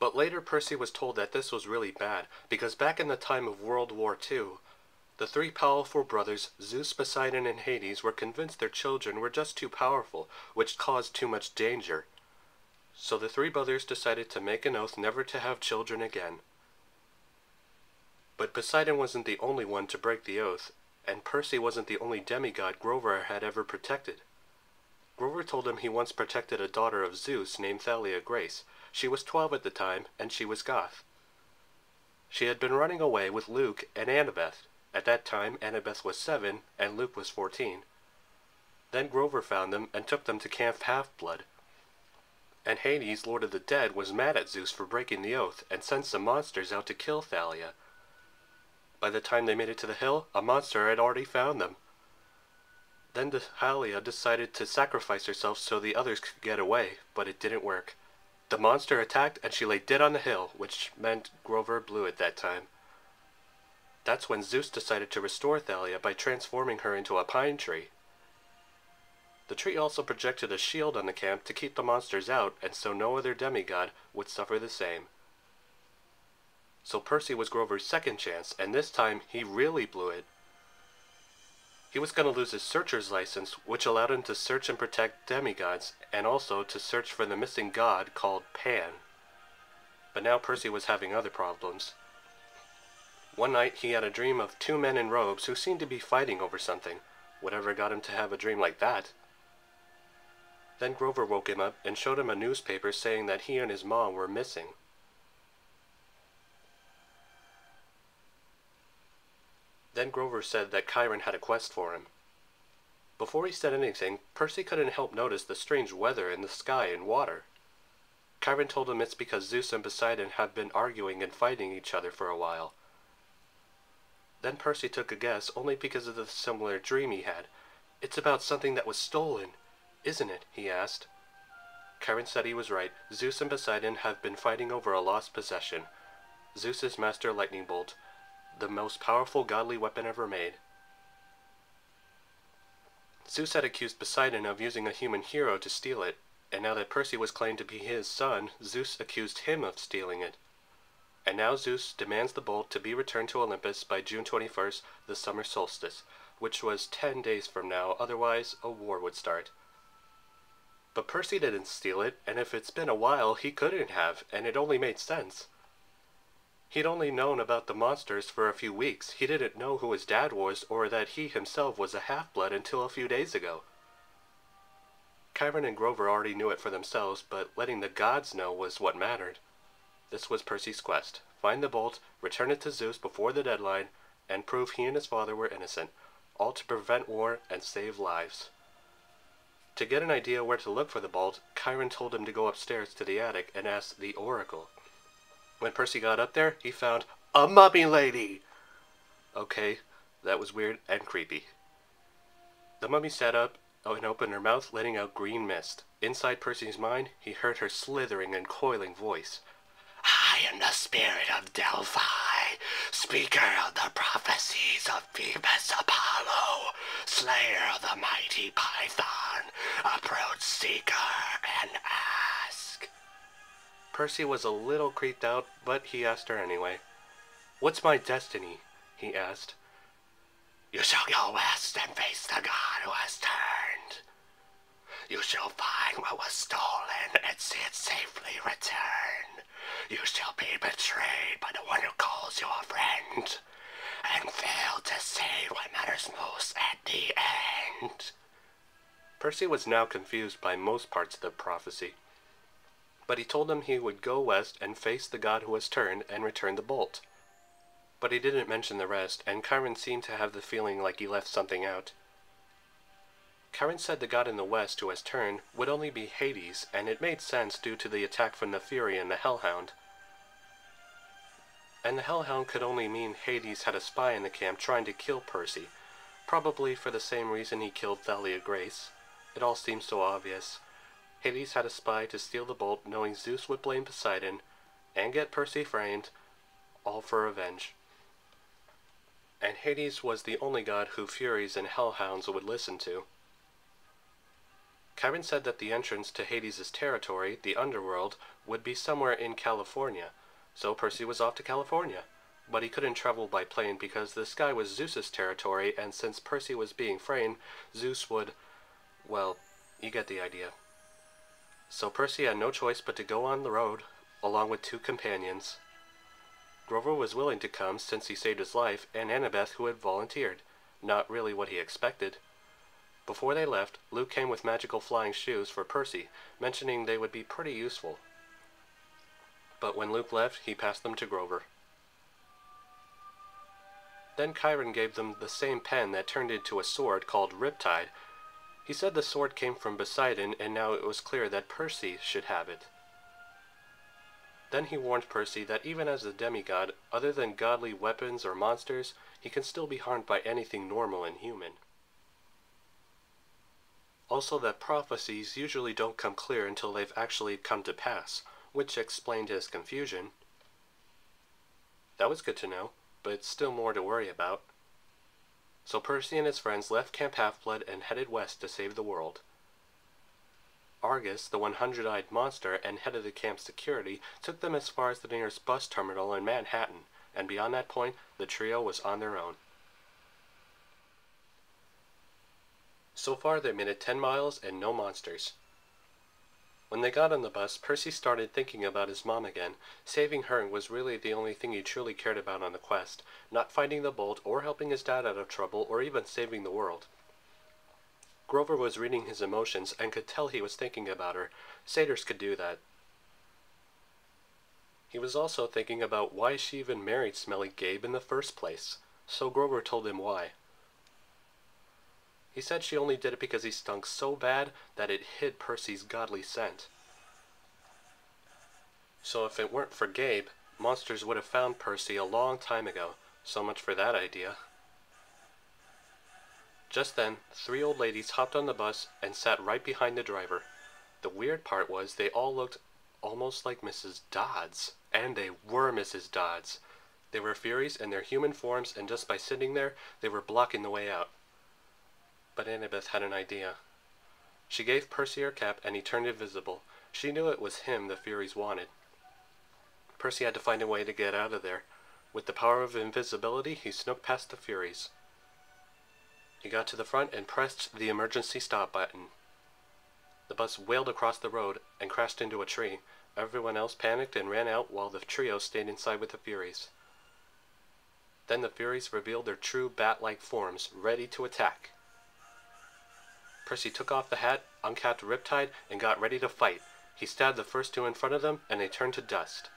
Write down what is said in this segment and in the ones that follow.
But later Percy was told that this was really bad, because back in the time of World War II, the three powerful brothers, Zeus, Poseidon, and Hades, were convinced their children were just too powerful, which caused too much danger. So the three brothers decided to make an oath never to have children again. But Poseidon wasn't the only one to break the oath, and Percy wasn't the only demigod Grover had ever protected. Grover told him he once protected a daughter of Zeus named Thalia Grace. She was 12 at the time, and she was goth. She had been running away with Luke and Annabeth. At that time, Annabeth was 7, and Luke was 14. Then Grover found them and took them to Camp Half-Blood. And Hades, Lord of the Dead, was mad at Zeus for breaking the oath, and sent some monsters out to kill Thalia. By the time they made it to the hill, a monster had already found them. Then Thalia decided to sacrifice herself so the others could get away, but it didn't work. The monster attacked and she lay dead on the hill, which meant Grover blew it that time. That's when Zeus decided to restore Thalia by transforming her into a pine tree. The tree also projected a shield on the camp to keep the monsters out, and so no other demigod would suffer the same. So Percy was Grover's second chance, and this time he really blew it. He was going to lose his searcher's license, which allowed him to search and protect demigods, and also to search for the missing god called Pan. But now Percy was having other problems. One night he had a dream of two men in robes who seemed to be fighting over something. Whatever got him to have a dream like that? Then Grover woke him up and showed him a newspaper saying that he and his mom were missing. Then Grover said that Chiron had a quest for him. Before he said anything, Percy couldn't help notice the strange weather in the sky and water. Chiron told him it's because Zeus and Poseidon have been arguing and fighting each other for a while. Then Percy took a guess only because of the similar dream he had. "It's about something that was stolen, isn't it?" he asked. Chiron said he was right. Zeus and Poseidon have been fighting over a lost possession. Zeus's Master Lightning Bolt, the most powerful godly weapon ever made. Zeus had accused Poseidon of using a human hero to steal it, and now that Percy was claimed to be his son, Zeus accused him of stealing it. And now Zeus demands the bolt to be returned to Olympus by June 21st, the summer solstice, which was 10 days from now, otherwise a war would start. But Percy didn't steal it, and if it's been a while, he couldn't have, and it only made sense. He'd only known about the monsters for a few weeks. He didn't know who his dad was or that he himself was a half-blood until a few days ago. Chiron and Grover already knew it for themselves, but letting the gods know was what mattered. This was Percy's quest. Find the bolt, return it to Zeus before the deadline, and prove he and his father were innocent, all to prevent war and save lives. To get an idea where to look for the bolt, Chiron told him to go upstairs to the attic and ask the oracle. When Percy got up there, he found a mummy lady! Okay, that was weird and creepy. The mummy sat up and opened her mouth, letting out green mist. Inside Percy's mind, he heard her slithering and coiling voice. "I am the spirit of Delphi, speaker of the prophecies of Phoebus Apollo, slayer of the mighty Python. Approach, seeker, and ask." Percy was a little creeped out, but he asked her anyway. "What's my destiny?" he asked. "You shall go west and face the god who has turned. You shall find what was stolen and see it safely return. You shall be betrayed by the one who calls you a friend, and fail to see what matters most at the end." Percy was now confused by most parts of the prophecy, but he told him he would go west and face the god who has turned and return the bolt. But he didn't mention the rest, and Chiron seemed to have the feeling like he left something out. Chiron said the god in the west who has turned would only be Hades, and it made sense due to the attack from the Fury and the Hellhound. And the Hellhound could only mean Hades had a spy in the camp trying to kill Percy, probably for the same reason he killed Thalia Grace. It all seems so obvious. Hades had a spy to steal the bolt, knowing Zeus would blame Poseidon and get Percy framed, all for revenge. And Hades was the only god who Furies and Hellhounds would listen to. Chiron said that the entrance to Hades' territory, the underworld, would be somewhere in California, so Percy was off to California. But he couldn't travel by plane because the sky was Zeus's territory, and since Percy was being framed, Zeus would, well, you get the idea. So Percy had no choice but to go on the road, along with 2 companions. Grover was willing to come since he saved his life, and Annabeth, who had volunteered. Not really what he expected. Before they left, Luke came with magical flying shoes for Percy, mentioning they would be pretty useful. But when Luke left, he passed them to Grover. Then Chiron gave them the same pen that turned into a sword called Riptide. He said the sword came from Poseidon, and now it was clear that Percy should have it. Then he warned Percy that even as a demigod, other than godly weapons or monsters, he can still be harmed by anything normal and human. Also that prophecies usually don't come clear until they've actually come to pass, which explained his confusion. That was good to know, but still more to worry about. So Percy and his friends left Camp Half-Blood and headed west to save the world. Argus, the 100-eyed monster and head of the camp's security, took them as far as the nearest bus terminal in Manhattan, and beyond that point, the trio was on their own. So far they made it 10 miles and no monsters. When they got on the bus, Percy started thinking about his mom again. Saving her was really the only thing he truly cared about on the quest, not finding the bolt or helping his dad out of trouble or even saving the world. Grover was reading his emotions and could tell he was thinking about her. Satyrs could do that. He was also thinking about why she even married Smelly Gabe in the first place, so Grover told him why. He said she only did it because he stunk so bad that it hid Percy's godly scent. So if it weren't for Gabe, monsters would have found Percy a long time ago. So much for that idea. Just then, 3 old ladies hopped on the bus and sat right behind the driver. The weird part was they all looked almost like Mrs. Dodds. And they were Mrs. Dodds. They were Furies in their human forms, and just by sitting there, they were blocking the way out. But Annabeth had an idea. She gave Percy her cap and he turned invisible. She knew it was him the Furies wanted. Percy had to find a way to get out of there. With the power of invisibility, he snuck past the Furies. He got to the front and pressed the emergency stop button. The bus wailed across the road and crashed into a tree. Everyone else panicked and ran out while the trio stayed inside with the Furies. Then the Furies revealed their true bat-like forms, ready to attack. Percy took off the hat, uncapped Riptide, and got ready to fight. He stabbed the first 2 in front of them, and they turned to dust.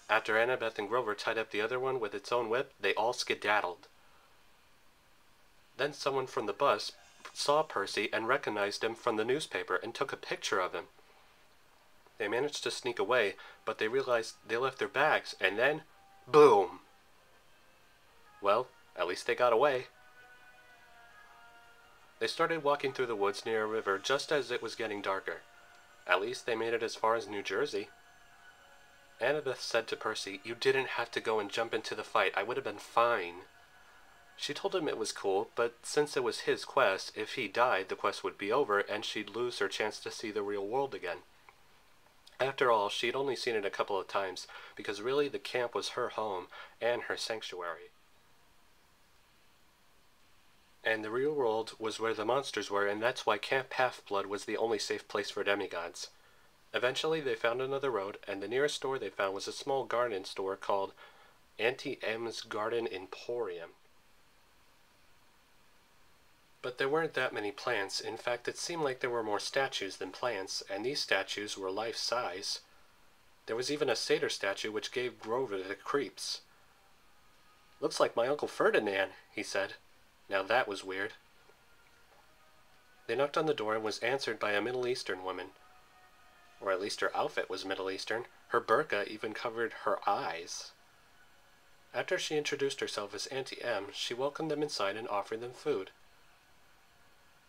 After Annabeth and Grover tied up the other one with its own whip, they all skedaddled. Then someone from the bus saw Percy and recognized him from the newspaper and took a picture of him. They managed to sneak away, but they realized they left their bags, and then, boom! Well, at least they got away. They started walking through the woods near a river just as it was getting darker. At least they made it as far as New Jersey. Annabeth said to Percy, "You didn't have to go and jump into the fight. I would have been fine." She told him it was cool, but since it was his quest, if he died, the quest would be over and she'd lose her chance to see the real world again. After all, she'd only seen it a couple of times, because really the camp was her home and her sanctuary. And the real world was where the monsters were, and that's why Camp Half-Blood was the only safe place for demigods. Eventually they found another road, and the nearest store they found was a small garden store called Auntie M's Garden Emporium. But there weren't that many plants. In fact, it seemed like there were more statues than plants, and these statues were life-size. There was even a satyr statue which gave Grover the creeps. "Looks like my Uncle Ferdinand," he said. Now that was weird. They knocked on the door and was answered by a Middle Eastern woman. Or at least her outfit was Middle Eastern. Her burqa even covered her eyes. After she introduced herself as Auntie M, she welcomed them inside and offered them food.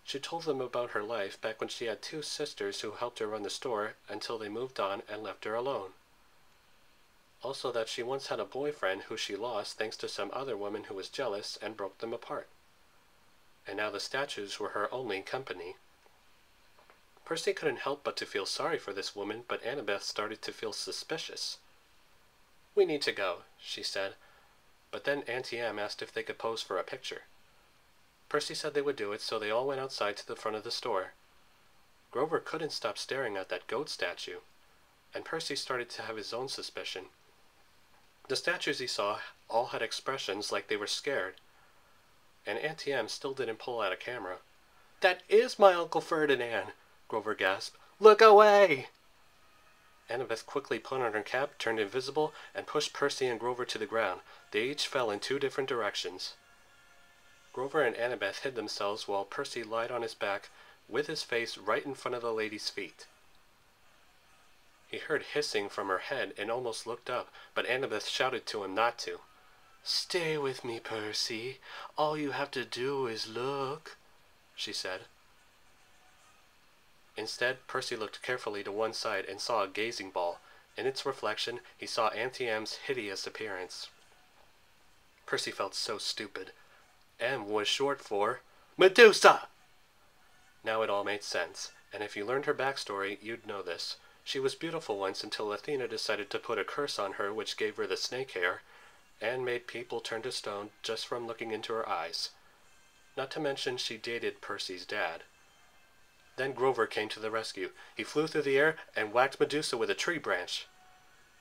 She told them about her life back when she had 2 sisters who helped her run the store until they moved on and left her alone. Also that she once had a boyfriend who she lost thanks to some other woman who was jealous and broke them apart. And now the statues were her only company. Percy couldn't help but to feel sorry for this woman, but Annabeth started to feel suspicious. "We need to go," she said, but then Auntie Em asked if they could pose for a picture. Percy said they would do it, so they all went outside to the front of the store. Grover couldn't stop staring at that goat statue, and Percy started to have his own suspicion. The statues he saw all had expressions like they were scared, and Auntie Em still didn't pull out a camera. "That is my Uncle Ferdinand!" Grover gasped. "Look away!" Annabeth quickly put on her cap, turned invisible, and pushed Percy and Grover to the ground. They each fell in 2 different directions. Grover and Annabeth hid themselves while Percy lied on his back with his face right in front of the lady's feet. He heard hissing from her head and almost looked up, but Annabeth shouted to him not to. "Stay with me, Percy. All you have to do is look," she said. Instead, Percy looked carefully to one side and saw a gazing ball. In its reflection, he saw Auntie Em's hideous appearance. Percy felt so stupid. M was short for Medusa! Now it all made sense, and if you learned her backstory, you'd know this. She was beautiful once until Athena decided to put a curse on her which gave her the snake hair, and made people turn to stone just from looking into her eyes. Not to mention she dated Percy's dad. Then Grover came to the rescue. He flew through the air and whacked Medusa with a tree branch.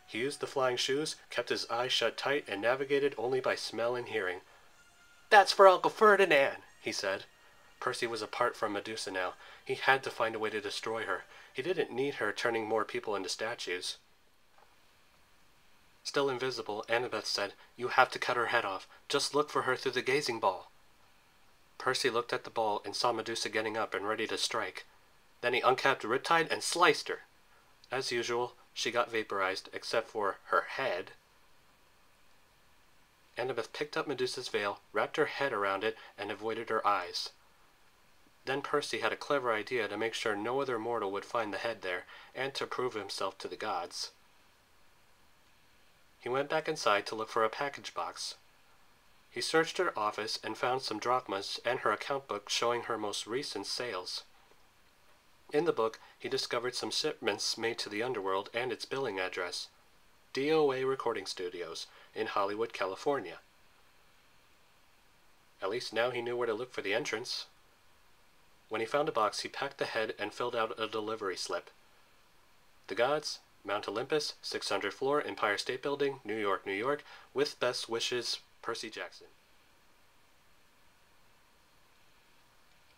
He used the flying shoes, kept his eyes shut tight, and navigated only by smell and hearing. "That's for Uncle Ferdinand," he said. Percy was apart from Medusa now. He had to find a way to destroy her. He didn't need her turning more people into statues. Still invisible, Annabeth said, "You have to cut her head off. Just look for her through the gazing ball." Percy looked at the ball and saw Medusa getting up and ready to strike. Then he uncapped Riptide and sliced her. As usual, she got vaporized, except for her head. Annabeth picked up Medusa's veil, wrapped her head around it, and avoided her eyes. Then Percy had a clever idea to make sure no other mortal would find the head there, and to prove himself to the gods. He went back inside to look for a package box. He searched her office and found some drachmas and her account book showing her most recent sales. In the book, he discovered some shipments made to the underworld and its billing address, DOA Recording Studios, in Hollywood, California. At least now he knew where to look for the entrance. When he found a box, he packed the head and filled out a delivery slip. The gods, Mount Olympus, 600th floor, Empire State Building, New York, New York, with best wishes, Percy Jackson.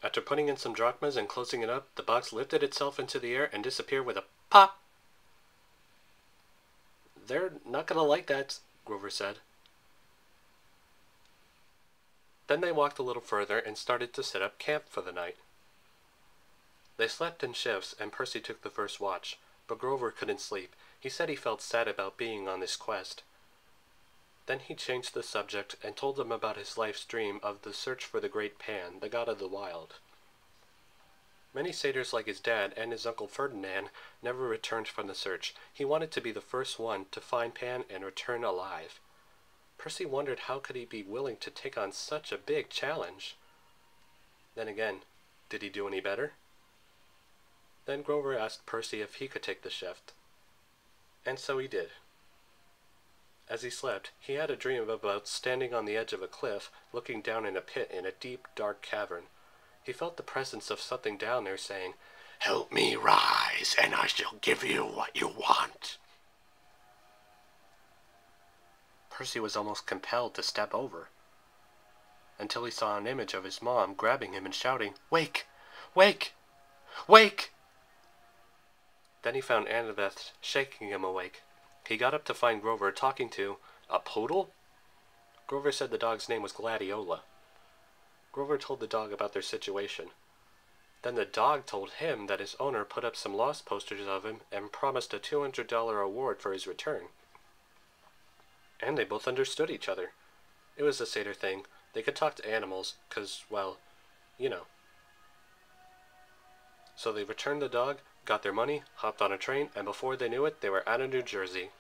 After putting in some drachmas and closing it up, the box lifted itself into the air and disappeared with a pop. "They're not gonna like that," Grover said. Then they walked a little further and started to set up camp for the night. They slept in shifts and Percy took the first watch, but Grover couldn't sleep. He said he felt sad about being on this quest. Then he changed the subject and told them about his life's dream of the search for the great Pan, the god of the wild. Many satyrs like his dad and his Uncle Ferdinand never returned from the search. He wanted to be the first one to find Pan and return alive. Percy wondered how could he be willing to take on such a big challenge. Then again, did he do any better? Then Grover asked Percy if he could take the shift. And so he did. As he slept, he had a dream about standing on the edge of a cliff, looking down in a pit in a deep, dark cavern. He felt the presence of something down there saying, "Help me rise, and I shall give you what you want." Percy was almost compelled to step over, until he saw an image of his mom grabbing him and shouting, "Wake! Wake! Wake!" Then he found Annabeth shaking him awake. He got up to find Grover talking to a poodle. Grover said the dog's name was Gladiola. Grover told the dog about their situation. Then the dog told him that his owner put up some lost posters of him and promised a $200 reward for his return. And they both understood each other. It was a satyr thing. They could talk to animals, 'cause, well, you know. So they returned the dog, got their money, hopped on a train, and before they knew it, they were out of New Jersey.